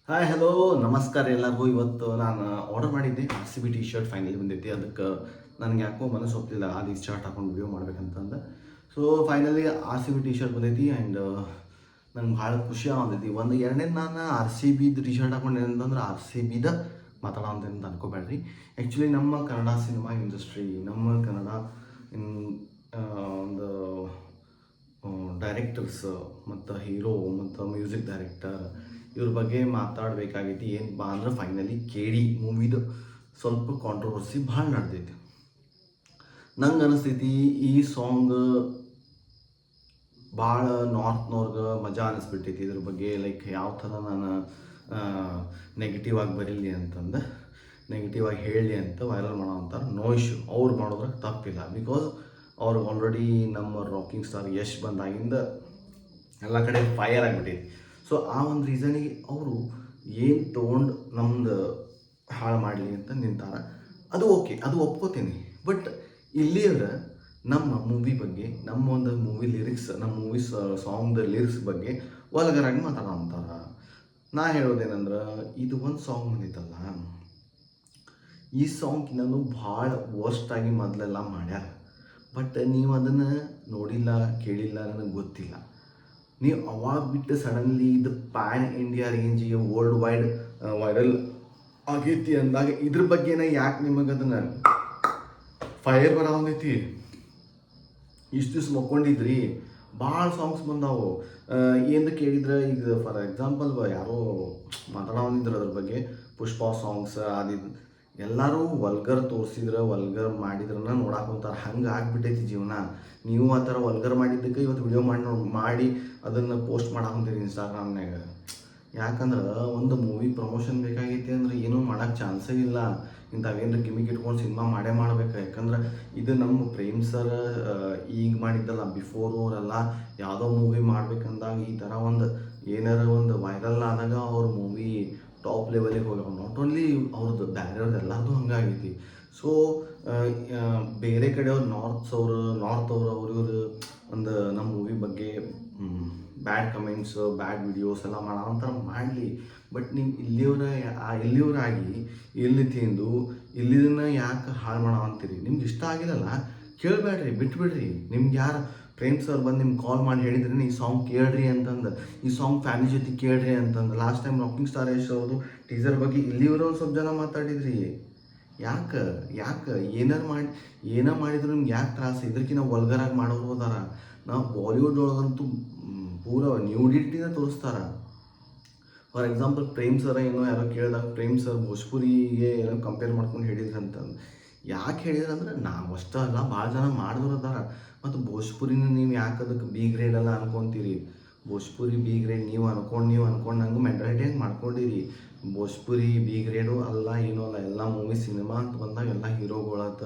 Hi hello ನಮಸ್ಕಾರ ಎಲ್ಲರಿಗೂ. ಇವತ್ತು ನಾನು ಆರ್ಡರ್ ಮಾಡಿದ್ದೆ RCB ಟಿ ಶರ್ಟ್ ಫೈನಲಿ ಬಂದೈತಿ. ಅದಕ್ಕೆ ನನಗೆ ಯಾಕೋ ಮನಸ್ಸು ಒಪ್ತಿಲ್ಲ ಅದು ಈ ಶರ್ಟ್ ಹಾಕೊಂಡು ವಿಡಿಯೋ ಮಾಡ್ಬೇಕಂತಂದು. So finally RCB T shirt ಬಂದೈತಿ ಆ್ಯಂಡ್ ನಂಗೆ ಭಾಳ ಖುಷಿ ಆಗತೈತಿ. ಒಂದು ಎರಡನೇದು ನಾನು RCBದು ಟಿ ಶರ್ಟ್ ಹಾಕೊಂಡು ಏನಂತಂದ್ರೆ RCBದ ಮಾತಾಡೋ ಅಂತ ಅನ್ಕೋಬೇಡ್ರಿ. ಆ್ಯಕ್ಚುಲಿ ನಮ್ಮ ಕನ್ನಡ ಸಿನಿಮಾ ಇಂಡಸ್ಟ್ರಿ, ನಮ್ಮ ಕನ್ನಡ ಇನ್ ಒಂದು ಡೈರೆಕ್ಟರ್ಸ್ ಮತ್ತು ಹೀರೋ ಮತ್ತು ಮ್ಯೂಸಿಕ್ ಡೈರೆಕ್ಟರ್ ಇವ್ರ ಬಗ್ಗೆ ಮಾತಾಡಬೇಕಾಗೈತಿ. ಏನಪ್ಪ ಅಂದ್ರೆ ಫೈನಲಿ KD ಮೂವಿದು ಸ್ವಲ್ಪ ಕಾಂಟ್ರವರ್ಸಿ ಭಾಳ ನಡೆದೈತಿ. ನಂಗೆ ಅನಿಸ್ತೈತಿ ಈ ಸಾಂಗ್ ಭಾಳ ನಾರ್ತ್ನವ್ರಿಗೆ ಮಜಾ ಅನಿಸ್ಬಿಟ್ಟೈತಿ. ಇದ್ರ ಬಗ್ಗೆ ಲೈಕ್ ಯಾವ ಥರ ನಾನು ನೆಗೆಟಿವ್ ಆಗಿ ಬರೀಲಿ ಅಂತಂದು, ನೆಗೆಟಿವ್ ಆಗಿ ಹೇಳಲಿ ಅಂತ ವೈರಲ್ ಮಾಡೋ ಅಂತಾರೆ. ನೋ ಇಶ್ಯೂ, ಅವ್ರು ಮಾಡೋದ್ರೆ ತಪ್ಪಿಲ್ಲ. ಬಿಕಾಸ್ ಅವ್ರಿಗೆ ಆಲ್ರೆಡಿ ನಮ್ಮ ರಾಕಿಂಗ್ ಸ್ಟಾರ್ ಯಶ್ ಬಂದಾಗಿಂದ ಎಲ್ಲ ಕಡೆ ಫೈರ್ ಆಗಿಬಿಟ್ಟೈತಿ. ಸೊ ಆ ಒಂದು ರೀಸನಿಗೆ ಅವರು ಏನು ತೊಗೊಂಡು ನಮ್ದು ಹಾಳು ಮಾಡಲಿ ಅಂತ ನಿಂತಾರೆ. ಅದು ಓಕೆ, ಅದು ಒಪ್ಕೋತೀನಿ. ಬಟ್ ಇಲ್ಲಿಯರ ನಮ್ಮ ಮೂವಿ ಬಗ್ಗೆ, ನಮ್ಮ ಒಂದು ಮೂವಿ ಲಿರಿಕ್ಸ್, ನಮ್ಮ ಮೂವಿ ಸಾಂಗ್ದ ಲಿರಿಕ್ಸ್ ಬಗ್ಗೆ ವಲ್ಗರಾಗಿ ಮಾತಾಡೋ ಅಂತಾರೆ. ನಾ ಹೇಳೋದೇನಂದ್ರೆ, ಇದು ಒಂದು ಸಾಂಗ್ ಬಂದಿತ್ತಲ್ಲ, ಈ ಸಾಂಗ್ಕಿನ್ನೂ ಭಾಳ ವರ್ಸ್ಟಾಗಿ ಮೊದಲೆಲ್ಲ ಮಾಡ್ಯಾರ. ಬಟ್ ನೀವು ಅದನ್ನು ನೋಡಿಲ್ಲ, ಕೇಳಿಲ್ಲ, ನನಗೆ ಗೊತ್ತಿಲ್ಲ. ನೀವು ಅವಾಗ ಬಿಟ್ಟು ಸಡನ್ಲಿ ಇದು ಪ್ಯಾನ್ ಇಂಡಿಯಾ ರೇಂಜಿಗೆ ವರ್ಲ್ಡ್ ವೈಡ್ ವೈರಲ್ ಆಗೈತಿ ಅಂದಾಗ ಇದ್ರ ಬಗ್ಗೆನ ಯಾಕೆ ನಿಮಗೆ ಅದನ್ನು ಫೈರ್ ಬರೋದೈತಿ? ಇಷ್ಟು ದಿವ್ಸ ಮಕ್ಕೊಂಡಿದ್ರಿ, ಭಾಳ ಸಾಂಗ್ಸ್ ಬಂದಾವು. ಏನು ಕೇಳಿದ್ರೆ, ಈಗ ಫಾರ್ ಎಕ್ಸಾಂಪಲ್ ಯಾರೋ ಮಾತಾಡೋನಿದ್ರು ಅದ್ರ ಬಗ್ಗೆ, ಪುಷ್ಪ ಸಾಂಗ್ಸ್ ಅದಿದ್ದು ಎಲ್ಲರೂ ವಲ್ಗರ್ ತೋರಿಸಿದ್ರೆ, ವಲ್ಗರ್ ಮಾಡಿದ್ರನ್ನ ನೋಡಕ್ಕೆ ಹೋಗ್ತಾರೆ. ಹಂಗೆ ಆಗ್ಬಿಟ್ಟೈತಿ ಜೀವನ. ನೀವು ಆ ಥರ ವಲ್ಗರ್ ಮಾಡಿದ್ದಕ್ಕೆ ಇವತ್ತು ವಿಡಿಯೋ ಮಾಡಿ ಅದನ್ನು ಪೋಸ್ಟ್ ಮಾಡಾಕೊಂತೀರಿ ಇನ್ಸ್ಟಾಗ್ರಾಮ್ನಾಗ. ಯಾಕಂದ್ರೆ ಒಂದು ಮೂವಿ ಪ್ರಮೋಷನ್ ಬೇಕಾಗೈತಿ ಅಂದ್ರೆ ಏನೂ ಮಾಡೋಕ್ಕೆ ಚಾನ್ಸೇ ಇಲ್ಲ. ಇಂಥವೇನು ಗಿಮಿಕ್ ಇಟ್ಕೊಂಡು ಸಿನಿಮಾ ಮಾಡಬೇಕು. ಯಾಕಂದ್ರೆ ಇದು ನಮ್ಮ ಪ್ರೇಮ್ ಸರ್ ಈಗ ಮಾಡಿದ್ದಲ್ಲ, ಬಿಫೋರ್ ಅವರೆಲ್ಲ ಯಾವುದೋ ಮೂವಿ ಮಾಡ್ಬೇಕಂದಾಗ ಈ ಥರ ಒಂದು ಏನಾರ ಒಂದು ವೈರಲ್ ಆದಾಗ ಅವ್ರ ಮೂವಿ ಟಾಪ್ ಲೆವೆಲಿಗೆ ಹೋಗ್ಯಾವ. ನಾಟ್ ಓನ್ಲಿ ಅವ್ರದ್ದು, ಬ್ಯಾರೆಯವ್ರದ್ದು ಎಲ್ಲರದು ಹಂಗಾಗೈತಿ. ಸೊ ಬೇರೆ ಕಡೆಯವ್ರು ನಾರ್ತ್ ಅವರು ಇವರು ಒಂದು ನಮ್ಮ ಮೂವಿ ಬಗ್ಗೆ ಬ್ಯಾಡ್ ಕಮೆಂಟ್ಸು, ಬ್ಯಾಡ್ ವಿಡಿಯೋಸ್ ಎಲ್ಲ ಮಾಡೋ ಮಾಡಲಿ. ಬಟ್ ನೀವು ಇಲ್ಲಿಯವರಾಗಿ ಇಲ್ಲಿ ತಿಂದು ಇಲ್ಲಿದನ್ನ ಯಾಕೆ ಹಾಳು ಮಾಡೋ ಅಂತೀರಿ? ನಿಮ್ಗೆ ಇಷ್ಟ ಆಗಿಲ್ಲಲ್ಲ, ಕೇಳಬೇಡ್ರಿ, ಬಿಟ್ಬಿಡ್ರಿ. ನಿಮ್ಗೆ ಯಾರು ಪ್ರೇಮ್ ಸರ್ ಬಂದು ನಿಮ್ಗೆ ಕಾಲ್ ಮಾಡಿ ಹೇಳಿದ್ರಿ ಈ ಸಾಂಗ್ ಕೇಳ್ರಿ ಅಂತಂದು, ಈ ಸಾಂಗ್ ಫ್ಯಾಮಿಲಿ ಜೊತೆ ಕೇಳ್ರಿ ಅಂತಂದು. Last time rocking star Yash ಅವ್ರದ್ದು ಟೀಸರ್ ಬಗ್ಗೆ ಇಲ್ಲಿವರು ಒಂದು ಸ್ವಲ್ಪ ಜನ ಮಾತಾಡಿದ್ರಿ. ಯಾಕೆ ಏನೋ ಮಾಡಿದ್ರು ನಿಮ್ಗೆ ಯಾಕೆ ತ್ರಾಸ? ಇದಕ್ಕಿಂತ ವಲ್ಗರಾಗಿ ಮಾಡೋರು ಹೋದಾರ. ನಾವು ಬಾಲಿವುಡ್ ಒಳಗಂತೂ ಪೂರ ನ್ಯೂಡಿಟಿನ ತೋರಿಸ್ತಾರೆ. ಫಾರ್ ಎಕ್ಸಾಂಪಲ್ ಪ್ರೇಮ್ ಸರ ಏನೋ ಯಾರೋ ಕೇಳಿದಾಗ ಪ್ರೇಮ್ ಸರ್ ಭೋಜ್ಪುರಿಗೆ ಏನೋ ಕಂಪೇರ್ ಮಾಡ್ಕೊಂಡು ಹೇಳಿದ್ರು ಅಂತಂದು. ಯಾಕೆ ಹೇಳಿದ್ರೆ ಅಂದ್ರೆ, ನಾವು ಅಷ್ಟೇ ಅಲ್ಲ, ಭಾಳ ಜನ ಮಾಡಿದ್ರು ಅದಾರ. ಮತ್ತು ಭೋಜ್ಪುರಿನ ನೀವು ಯಾಕೆ ಅದಕ್ಕೆ ಬಿ ಗ್ರೇಡ್ ಎಲ್ಲ ಅನ್ಕೊತೀರಿ? ಭೋಜ್ಪುರಿ ಬಿ ಗ್ರೇಡ್ ನೀವು ಅನ್ಕೊಂಡಂಗೆ ಮೆಂಟಾಲಿಟಿ ಹೆಂಗೆ ಮಾಡ್ಕೊಂಡಿರಿ? ಭೋಜ್ಪುರಿ ಬಿ ಗ್ರೇಡು ಅಲ್ಲ, ಏನೂ ಅಲ್ಲ. ಎಲ್ಲ ಮೂವಿ ಸಿನಿಮಾ ಅಂತ ಬಂದಾಗ ಎಲ್ಲ ಹೀರೋಗಳಾತ,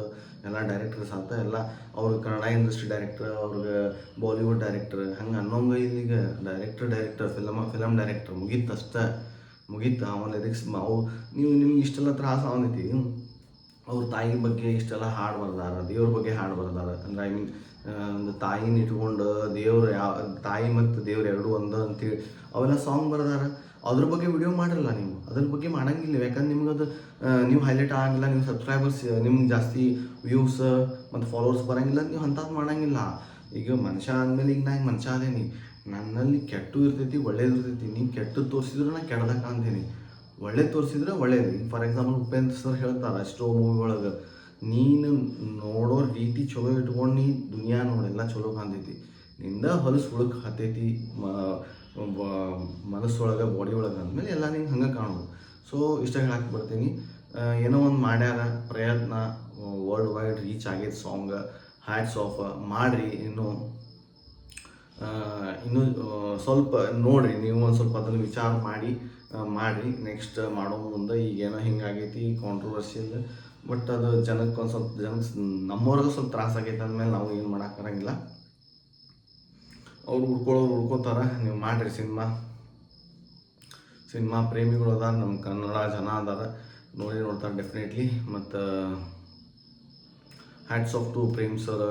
ಎಲ್ಲ ಡೈರೆಕ್ಟರ್ಸ್ ಆತ, ಎಲ್ಲ ಅವ್ರಿಗೆ ಕನ್ನಡ ಇಂಡಸ್ಟ್ರಿ ಡೈರೆಕ್ಟರ್, ಅವ್ರಿಗೆ ಬಾಲಿವುಡ್ ಡೈರೆಕ್ಟರ್, ಹಂಗೆ ಅನ್ನೋಂಗೆ ಇಲ್ಲಿಗ ಡೈರೆಕ್ಟರ್ ಫಿಲಮ್ ಡೈರೆಕ್ಟರ್ ಮುಗೀತು ಅವನ ಲಿರಿಕ್ಸ್. ನಿಮ್ಗೆ ಇಷ್ಟೆಲ್ಲ ತ್ರಾಸ ಅವನೈತಿ. ಅವ್ರ ತಾಯಿ ಬಗ್ಗೆ ಇಷ್ಟೆಲ್ಲ ಹಾಡು ಬರ್ದಾರ, ದೇವ್ರ ಬಗ್ಗೆ ಹಾಡು ಬರ್ದಾರ. ಅಂದ್ರೆ ಒಂದು ತಾಯಿನ ಇಟ್ಕೊಂಡು ತಾಯಿ ಮತ್ತು ದೇವ್ರು ಎರಡು ಒಂದು ಅಂತೇಳಿ ಅವೆಲ್ಲ ಸಾಂಗ್ ಬರ್ದಾರ. ಅದ್ರ ಬಗ್ಗೆ ವಿಡಿಯೋ ಮಾಡಿರಲ್ಲ ನೀವು, ಅದ್ರ ಬಗ್ಗೆ ಮಾಡಂಗಿಲ್ಲ. ಯಾಕಂದ್ರೆ ನಿಮ್ಗೆ ಅದು ನೀವು ಹೈಲೈಟ್ ಆಗಂಗಿಲ್ಲ, ನೀವು ಸಬ್ಸ್ಕ್ರೈಬರ್ಸ್ ನಿಮ್ಗೆ ಜಾಸ್ತಿ ವ್ಯೂಸ್ ಮತ್ತು ಫಾಲೋವರ್ಸ್ ಬರೋಂಗಿಲ್ಲ, ನೀವು ಅಂಥದ್ದು ಮಾಡಂಗಿಲ್ಲ. ಈಗ ಮನುಷ್ಯ ಅಂದಮೇಲೆ ಈಗ ನಾ ಮನುಷ್ಯ ಅದೇನಿ, ನನ್ನಲ್ಲಿ ಕೆಟ್ಟು ಇರ್ತೈತಿ, ಒಳ್ಳೇದು ಇರ್ತೈತಿ. ನೀವು ಕೆಟ್ಟದ್ದು ತೋರಿಸಿದ್ರೆ ನಾನು ಕೆಡ್ದಕ್ಕೆ ಅಂತೀನಿ, ಒಳ್ಳೇದು ತೋರಿಸಿದ್ರೆ ಒಳ್ಳೇದು. ಈಗ ಫಾರ್ ಎಕ್ಸಾಂಪಲ್ ಉಪೇಂದ್ರ ಸರ್ ಹೇಳ್ತಾರೆ ಎಷ್ಟೋ ಮೂವಿ ಒಳಗೆ, ನೀನು ನೋಡೋ ರೀತಿ ಚಲೋ ಇಟ್ಕೊಂಡು ನೀ ದುನಿಯಾ ನೋಡೆಲ್ಲ ಚಲೋ ಕಾಣ್ತೈತಿ, ನಿಂದ ಹೊಲಸು ಹುಳಕ್ಕೆ ಹತ್ತೈತಿ ಮನಸ್ಸೊಳಗೆ ಬಾಡಿ ಒಳಗೆ ಅಂದಮೇಲೆ ಎಲ್ಲ ನಿಂಗೆ ಹಂಗೆ ಕಾಣೋದು. ಸೊ ಇಷ್ಟ ಹೇಳಕ್ಕೆ ಬರ್ತೀನಿ, ಏನೋ ಒಂದು ಮಾಡ್ಯಾರ ಪ್ರಯತ್ನ, ವರ್ಲ್ಡ್ ವೈಡ್ ರೀಚ್ ಆಗೈತೆ ಸಾಂಗ್. ಹ್ಯಾಟ್ಸ್ ಆಫ್ ಮಾಡಿರಿ. ಇನ್ನೂ ಸ್ವಲ್ಪ ನೋಡಿರಿ, ನೀವು ಒಂದು ಸ್ವಲ್ಪ ಅದನ್ನು ವಿಚಾರ ಮಾಡಿರಿ. ನೆಕ್ಸ್ಟ್ ಮಾಡೋ ಮುಂದೆ ಈಗೇನೋ ಹಿಂಗಾಗೈತಿ ಕಾಂಟ್ರವರ್ಸಿಯಲ್. ಬಟ್ ಅದು ಜನಕ್ಕೆ ಒಂದು ಸ್ವಲ್ಪ ನಮ್ಮವ್ರಿಗೆ ಸ್ವಲ್ಪ ತ್ರಾಸ ಆಗೈತೆ ಅಂದಮೇಲೆ ನಾವು ಏನು ಮಾಡೋಕ್ಕಾಗಂಗಿಲ್ಲ. ಅವ್ರು ಉಳ್ಕೋತಾರೆ. ನೀವು ಮಾಡಿರಿ. ಸಿನಿಮಾ ಪ್ರೇಮಿಗಳು ಅದಾರ, ನಮ್ಮ ಕನ್ನಡ ಜನ ಅದಾರ, ನೋಡ್ತಾರೆ ಡೆಫಿನೆಟ್ಲಿ. ಮತ್ತು hats off to Prem sir.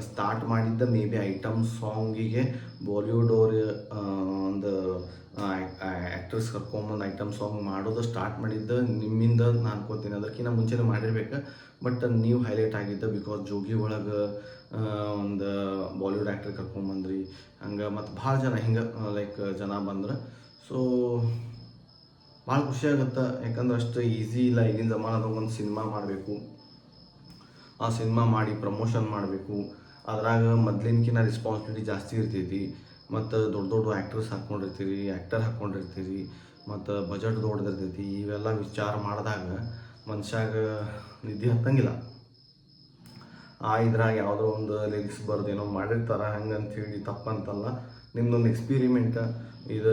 Start ಮಾಡಿದ್ದ ಮೇ ಬಿ ಐಟಮ್ ಸಾಂಗಿಗೆ ಬಾಲಿವುಡ್ ಅವ್ರು ಒಂದು ಆ್ಯಕ್ಟರ್ಸ್ ಕರ್ಕೊಂಬಂದು ಐಟಮ್ ಸಾಂಗ್ ಮಾಡೋದು ಸ್ಟಾರ್ಟ್ ಮಾಡಿದ್ದು ನಿಮ್ಮಿಂದ ನಾನು ಅನ್ಕೋತೀನಿ. ಅದಕ್ಕಿಂತ ಮುಂಚೆನೇ ಮಾಡಿರ್ಬೇಕು, ಬಟ್ ನೀವು ಹೈಲೈಟ್ ಆಗಿದ್ದ ಬಿಕಾಸ್ ಜೋಗಿ ಒಳಗೆ ಒಂದು ಬಾಲಿವುಡ್ ಆ್ಯಕ್ಟರ್ ಕರ್ಕೊಂಬಂದ್ರಿ, ಹಂಗೆ ಮತ್ತು ಭಾಳ ಜನ ಹಿಂಗೆ ಲೈಕ್ ಜನ ಬಂದ್ರೆ. ಸೊ ಭಾಳ ಖುಷಿಯಾಗುತ್ತೆ, ಯಾಕಂದ್ರೆ ಅಷ್ಟು ಈಸಿ ಇಲ್ಲ. ಈಗಿನ ಜಮಾನದಾಗ ಒಂದು ಸಿನಿಮಾ ಮಾಡಬೇಕು, ಆ ಸಿನಿಮಾ ಮಾಡಿ ಪ್ರಮೋಷನ್ ಮಾಡಬೇಕು, ಅದ್ರಾಗ ಮೊದ್ಲಿನ್ಕಿನ್ನ ರೆಸ್ಪಾನ್ಸಿಬಿಲಿಟಿ ಜಾಸ್ತಿ ಇರ್ತೈತಿ. ಮತ್ತು ದೊಡ್ಡ ದೊಡ್ಡ ಆ್ಯಕ್ಟರ್ಸ್ ಆ್ಯಕ್ಟರ್ ಹಾಕ್ಕೊಂಡಿರ್ತೀರಿ, ಮತ್ತು ಬಜೆಟ್ ದೊಡ್ಡದಿರ್ತೈತಿ. ಇವೆಲ್ಲ ವಿಚಾರ ಮಾಡಿದಾಗ ಮನುಷ್ಯಾಗ ನಿದ್ದೆ ಹತ್ತಂಗಿಲ್ಲ. ಇದ್ರಾಗ ಯಾವುದೋ ಒಂದು ಲಿರಿಕ್ಸ್ ಬರ್ದೇನೋ ಮಾಡಿರ್ತಾರೆ, ಹಂಗೆ ಅಂಥೇಳಿ ತಪ್ಪಂತಲ್ಲ. ನಿಮ್ದೊಂದು ಎಕ್ಸ್ಪೀರಿಮೆಂಟ್. ಇದು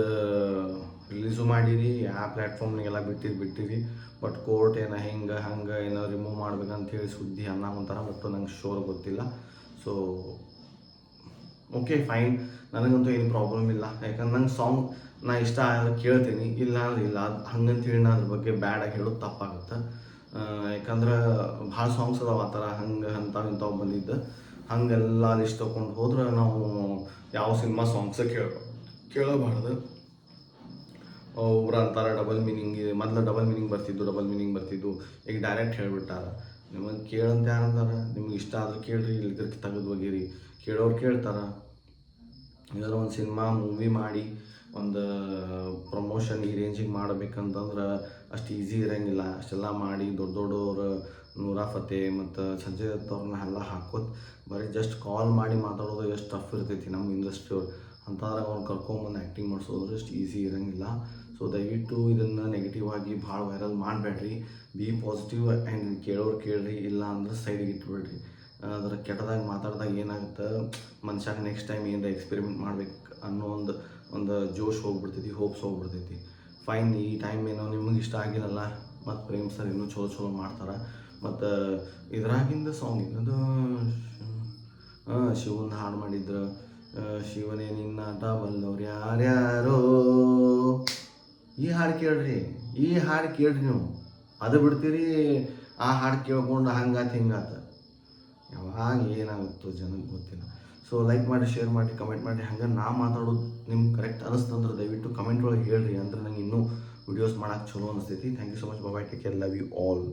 ರಿಲೀಸು ಮಾಡಿರಿ, ಆ ಪ್ಲ್ಯಾಟ್ಫಾರ್ಮ್ನಿಗೆಲ್ಲ ಬಿಟ್ಟಿರಿ, ಬಟ್ ಕೋರ್ಟ್ ಏನೋ ಹಂಗೆ ಏನೋ ರಿಮೂವ್ ಮಾಡ್ಬೇಕಂತೇಳಿ ಸುದ್ದಿ ಅನ್ನೋಂಥರ, ಮತ್ತು ನಂಗೆ ಶೋರ್ ಗೊತ್ತಿಲ್ಲ. ಸೊ ಓಕೆ ಫೈನ್, ನನಗಂತೂ ಏನು ಪ್ರಾಬ್ಲಮ್ ಇಲ್ಲ. ಯಾಕಂದ್ರೆ ನಂಗೆ ಸಾಂಗ್ ನಾ ಇಷ್ಟ ಆದ್ರೆ ಕೇಳ್ತೀನಿ, ಇಲ್ಲ ಅಂದ್ರೆ ಇಲ್ಲ. ಅದು ಹಂಗಂತೇಳಿ ನಾ ಅದ್ರ ಬಗ್ಗೆ ಬ್ಯಾಡಾಗಿ ಹೇಳೋದು ತಪ್ಪಾಗುತ್ತೆ. ಯಾಕಂದ್ರೆ ಭಾಳ ಸಾಂಗ್ಸ್ ಅದಾವ ಆ ಥರ ಹಂಗೆ ಇಂಥವು ಬಂದಿದ್ದು. ಹಂಗೆಲ್ಲ ಲಿಸ್ಟ್ ತೊಗೊಂಡು ಹೋದ್ರೆ ನಾವು ಯಾವ ಸಿನಿಮಾ ಸಾಂಗ್ಸೇ ಕೇಳಬಾರ್ದು. ಒಬ್ರು ಅಂತಾರೆ ಡಬಲ್ ಮೀನಿಂಗ್ ಇದೆ, ಮೊದಲು ಡಬಲ್ ಮೀನಿಂಗ್ ಬರ್ತಿದ್ದು, ಈಗ ಡೈರೆಕ್ಟ್ ಹೇಳಿಬಿಟ್ಟಾರ. ನಿಮಗೆ ಕೇಳಂತ ಯಾರಂದಾರ? ನಿಮ್ಗೆ ಇಷ್ಟ ಆದ್ರೆ ಕೇಳ್ರಿ, ಇಲ್ಲಿದ್ದಕ್ಕೆ ತೆಗೆದು ಒಗಿರಿ. ಕೇಳೋರು ಕೇಳ್ತಾರೆ. ಏನಾದ್ರು ಒಂದು ಸಿನಿಮಾ ಮೂವಿ ಮಾಡಿ ಒಂದು ಪ್ರಮೋಷನ್ ಈ ರೇಂಜಿಗೆ ಮಾಡಬೇಕಂತಂದ್ರೆ ಅಷ್ಟು ಈಸಿ ಇರೋಂಗಿಲ್ಲ. ಅಷ್ಟೆಲ್ಲ ಮಾಡಿ ದೊಡ್ಡ ದೊಡ್ಡವರು ನೂರಾ ಫತೆ ಮತ್ತು ಸಂಜಯ್ ದತ್ ಅವ್ರನ್ನ ಎಲ್ಲ ಹಾಕೋದು, ಬರೀ ಜಸ್ಟ್ ಕಾಲ್ ಮಾಡಿ ಮಾತಾಡೋದು ಎಷ್ಟು ಟಫ್ ಇರ್ತೈತಿ ನಮ್ಮ ಇಂಡಸ್ಟ್ರಿಯವ್ರು. ಅಂತಾದ್ರಾಗ ಅವ್ರು ಕರ್ಕೊಂಬಂದು ಆ್ಯಕ್ಟಿಂಗ್ ಮಾಡಿಸೋದ್ರೆ ಅಷ್ಟು ಈಸಿ ಇರೋಂಗಿಲ್ಲ. ಸೊ ದಯವಿಟ್ಟು ಇದನ್ನು ನೆಗೆಟಿವ್ ಆಗಿ ಭಾಳ ವೈರಲ್ ಮಾಡಬೇಡ್ರಿ. ಬಿ ಪಾಸಿಟಿವ್ ಆ್ಯಂಡ್ ಕೇಳೋರು ಕೇಳ್ರಿ, ಇಲ್ಲ ಅಂದ್ರೆ ಸೈಡಿಗೆ ಇಟ್ಬಿಡ್ರಿ. ಅದರ ಕೆಟ್ಟದಾಗಿ ಮಾತಾಡಿದಾಗ ಏನಾಗುತ್ತೆ, ಮನುಷ್ಯಾಗ ನೆಕ್ಸ್ಟ್ ಟೈಮ್ ಏನಾರ ಎಕ್ಸ್ಪೆರಿಮೆಂಟ್ ಮಾಡ್ಬೇಕು ಅನ್ನೋ ಒಂದು ಜೋಶ್ ಹೋಗ್ಬಿಡ್ತೈತಿ, ಹೋಪ್ಸ್ ಹೋಗ್ಬಿಡ್ತೈತಿ. ಫೈನ್, ಈ ಟೈಮ್ ಏನೋ ನಿಮಗೆ ಇಷ್ಟ ಆಗಿರಲ್ಲ, ಮತ್ತು ಪ್ರೇಮ್ ಸರ್ ಇನ್ನೂ ಚಲೋ ಮಾಡ್ತಾರೆ. ಮತ್ತು ಇದ್ರಾಗಿಂದ ಸಾಂಗ್ ಇನ್ನೊಂದು ಶಿವನ ಹಾಡು ಮಾಡಿದ್ರು, ಶಿವನೇ ನಿನ್ನಾಟ ಬಲ್ಲವ್ರು ಯಾರ್ಯಾರೋ. ಈ ಹಾಡು ಕೇಳ್ರಿ ನೀವು. ಅದು ಬಿಡ್ತೀರಿ, ಆ ಹಾಡು ಕೇಳ್ಕೊಂಡು ಹಿಂಗಾತ. ಯಾವಾಗ ಏನಾಗುತ್ತೋ ಜನಕ್ಕೆ ಗೊತ್ತಿಲ್ಲ. ಸೊ ಲೈಕ್ ಮಾಡಿ, ಶೇರ್ ಮಾಡಿ, ಕಮೆಂಟ್ ಮಾಡಿ. ಹಂಗೆ ನಾ ಮಾತಾಡೋದು ನಿಮ್ಗೆ ಕರೆಕ್ಟ್ ಅನಿಸ್ತಂದ್ರೆ ದಯವಿಟ್ಟು ಕಮೆಂಟ್ ಒಳಗೆ ಹೇಳ್ರಿ, ಅಂದ್ರೆ ನಂಗೆ ಇನ್ನೂ ವಿಡಿಯೋಸ್ ಮಾಡೋಕೆ ಚಲೋ ಅನಿಸ್ತೈತಿ. Thank you so much. Bye, take care, love you all.